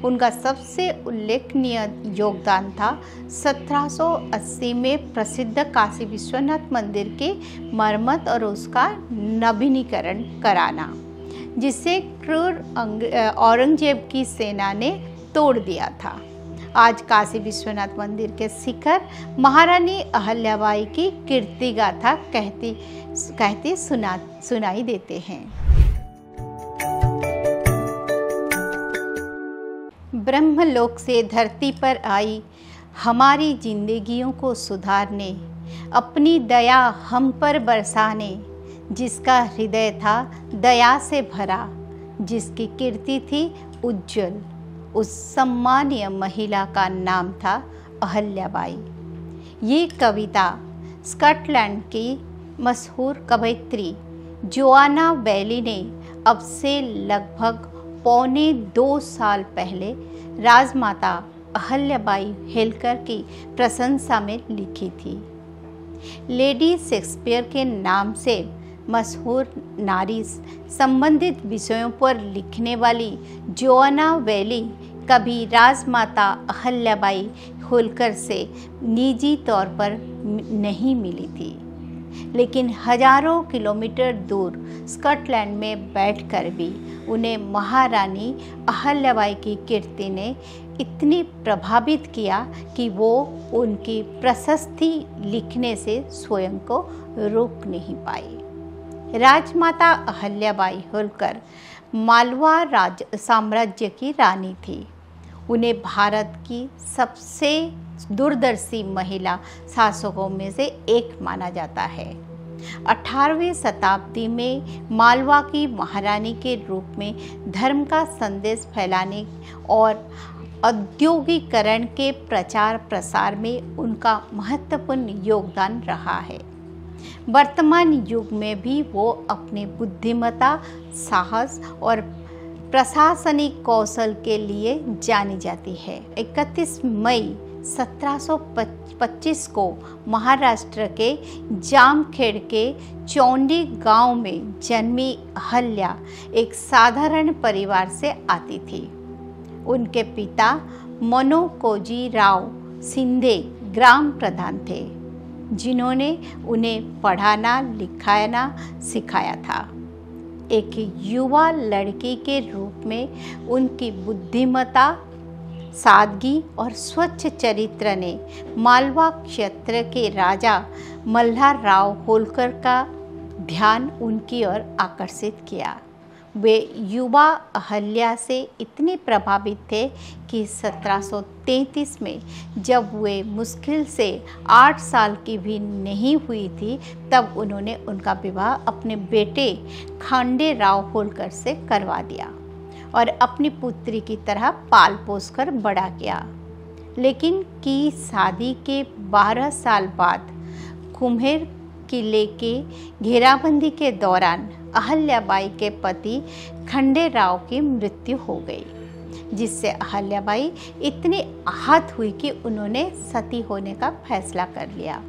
उनका सबसे उल्लेखनीय योगदान था 1780 में प्रसिद्ध काशी विश्वनाथ मंदिर के मरम्मत और उसका नवीनीकरण कराना, जिसे क्रूर औरंगजेब की सेना ने तोड़ दिया था। आज काशी विश्वनाथ मंदिर के शिखर महारानी अहल्याबाई की कीर्ति गाथा कहती सुनाई देते हैं। ब्रह्मलोक से धरती पर आई हमारी जिंदगियों को सुधारने, अपनी दया हम पर बरसाने, जिसका हृदय था दया से भरा, जिसकी कीर्ति थी उज्जवल, उस सम्मानीय महिला का नाम था अहल्याबाई। ये कविता स्कॉटलैंड की मशहूर कवयित्री जोआना बैली ने अब से लगभग पौने 2 साल पहले राजमाता अहल्याबाई होलकर की प्रशंसा में लिखी थी। लेडी शेक्सपियर के नाम से मशहूर नारी संबंधित विषयों पर लिखने वाली जोआना बैली कभी राजमाता अहल्याबाई होलकर से निजी तौर पर नहीं मिली थी, लेकिन हजारों किलोमीटर दूर स्कॉटलैंड में बैठकर भी उन्हें महारानी अहल्याबाई की कीर्ति ने इतनी प्रभावित किया कि वो उनकी प्रशस्ति लिखने से स्वयं को रोक नहीं पाई। राजमाता अहल्याबाई होलकर मालवा साम्राज्य की रानी थी। उन्हें भारत की सबसे दूरदर्शी महिला शासकों में से एक माना जाता है। 18वीं शताब्दी में मालवा की महारानी के रूप में धर्म का संदेश फैलाने और औद्योगिकरण के प्रचार प्रसार में उनका महत्वपूर्ण योगदान रहा है। वर्तमान युग में भी वो अपनी बुद्धिमत्ता, साहस और प्रशासनिक कौशल के लिए जानी जाती है। 31 मई 1725 को महाराष्ट्र के जामखेड़ के चौंडी गांव में जन्मी अहल्या एक साधारण परिवार से आती थी। उनके पिता मनोकोजी राव शिंदे ग्राम प्रधान थे, जिन्होंने उन्हें पढ़ाना लिखाना सिखाया था। एक युवा लड़की के रूप में उनकी बुद्धिमत्ता, सादगी और स्वच्छ चरित्र ने मालवा क्षेत्र के राजा मल्हारराव होलकर का ध्यान उनकी ओर आकर्षित किया। वे युवा अहल्या से इतने प्रभावित थे कि 1733 में जब वे मुश्किल से 8 साल की भी नहीं हुई थी, तब उन्होंने उनका विवाह अपने बेटे खांडेराव होलकर से करवा दिया और अपनी पुत्री की तरह पाल पोस कर बड़ा किया। लेकिन की शादी के 12 साल बाद कुम्हेर किले के घेराबंदी के दौरान अहल्याबाई के पति खंडेराव की मृत्यु हो गई, जिससे अहल्याबाई इतनी आहत हुई कि उन्होंने सती होने का फैसला कर लिया।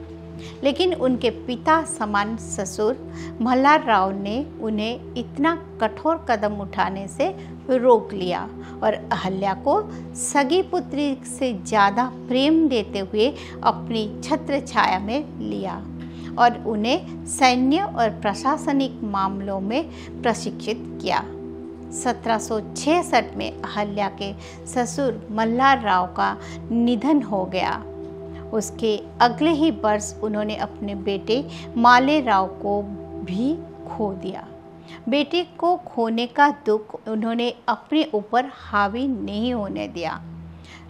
लेकिन उनके पिता समान ससुर मल्हारराव ने उन्हें इतना कठोर कदम उठाने से रोक लिया और अहल्या को सगी पुत्री से ज़्यादा प्रेम देते हुए अपनी छत्र छाया में लिया और उन्हें सैन्य और प्रशासनिक मामलों में प्रशिक्षित किया। 1766 में अहल्या के ससुर मल्हारराव का निधन हो गया। उसके अगले ही वर्ष उन्होंने अपने बेटे मालेराव को भी खो दिया। बेटे को खोने का दुख उन्होंने अपने ऊपर हावी नहीं होने दिया।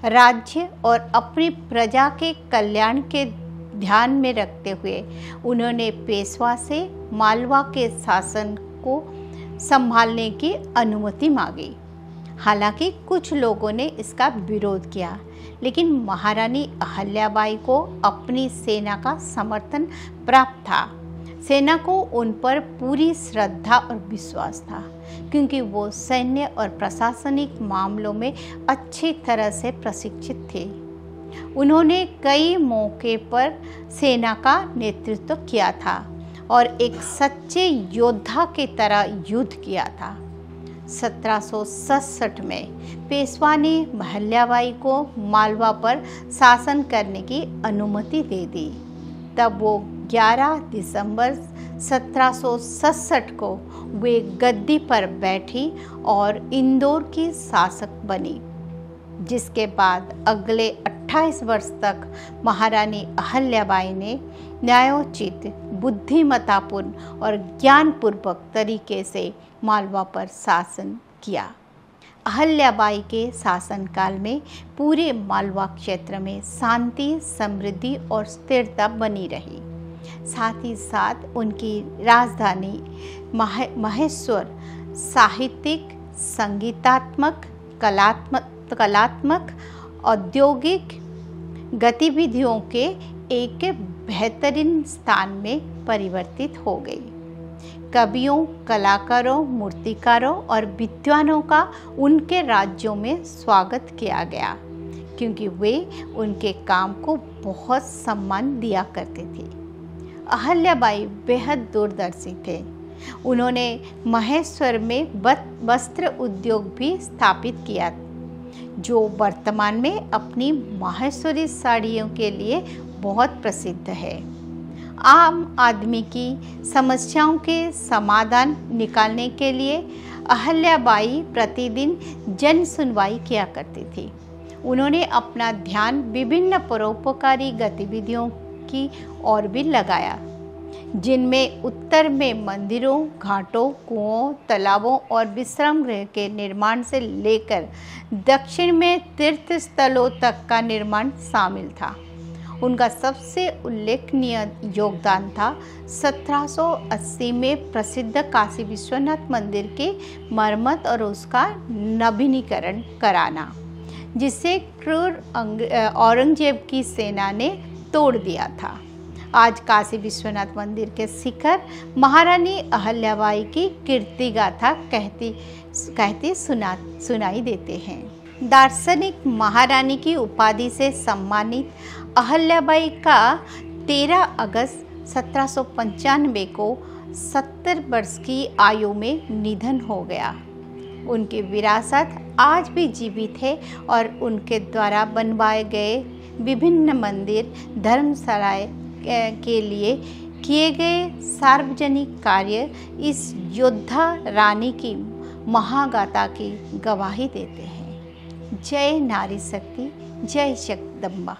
राज्य और अपनी प्रजा के कल्याण के ध्यान में रखते हुए उन्होंने पेशवा से मालवा के शासन को संभालने की अनुमति मांगी। हालांकि कुछ लोगों ने इसका विरोध किया, लेकिन महारानी अहल्याबाई को अपनी सेना का समर्थन प्राप्त था। सेना को उन पर पूरी श्रद्धा और विश्वास था, क्योंकि वो सैन्य और प्रशासनिक मामलों में अच्छी तरह से प्रशिक्षित थे। उन्होंने कई मौके पर सेना का नेतृत्व किया था और एक सच्चे योद्धा की तरह युद्ध किया था। 1767 में पेशवा ने अहल्याबाई को मालवा पर शासन करने की अनुमति दे दी। तब वो 11 दिसंबर 1767 को वे गद्दी पर बैठी और इंदौर की शासक बनी, जिसके बाद अगले 28 वर्ष तक महारानी अहल्याबाई ने न्यायोचित, बुद्धिमत्तापूर्ण और ज्ञानपूर्वक तरीके से मालवा पर शासन किया। अहल्याबाई के शासनकाल में पूरे मालवा क्षेत्र में शांति, समृद्धि और स्थिरता बनी रही। साथ ही साथ उनकी राजधानी महेश्वर साहित्यिक, संगीतात्मक, कलात्मक, औद्योगिक गतिविधियों के एक बेहतरीन स्थान में परिवर्तित हो गई। कवियों, कलाकारों, मूर्तिकारों और विद्वानों का उनके राज्यों में स्वागत किया गया, क्योंकि वे उनके काम को बहुत सम्मान दिया करते थे। अहल्याबाई बेहद दूरदर्शी थे। उन्होंने महेश्वर में वस्त्र उद्योग भी स्थापित किया, जो वर्तमान में अपनी माहेश्वरी साड़ियों के लिए बहुत प्रसिद्ध है। आम आदमी की समस्याओं के समाधान निकालने के लिए अहल्याबाई प्रतिदिन जन सुनवाई किया करती थी। उन्होंने अपना ध्यान विभिन्न परोपकारी गतिविधियों की ओर भी लगाया, जिनमें उत्तर में मंदिरों, घाटों, कुओं, तालाबों और विश्राम गृह के निर्माण से लेकर दक्षिण में तीर्थ स्थलों तक का निर्माण शामिल था। उनका सबसे उल्लेखनीय योगदान था 1780 में प्रसिद्ध काशी विश्वनाथ मंदिर के मरम्मत और उसका नवीनीकरण कराना, जिसे क्रूर औरंगजेब की सेना ने तोड़ दिया था। आज काशी विश्वनाथ मंदिर के शिखर महारानी अहल्याबाई की कीर्ति गाथा कहती सुनाई देते हैं। दार्शनिक महारानी की उपाधि से सम्मानित अहल्याबाई का 13 अगस्त 1795 को 70 वर्ष की आयु में निधन हो गया। उनकी विरासत आज भी जीवित है और उनके द्वारा बनवाए गए विभिन्न मंदिर, धर्मशालाएं के लिए किए गए सार्वजनिक कार्य इस योद्धा रानी की महागाथा की गवाही देते हैं। जय नारी शक्ति, जय जगदम्बा।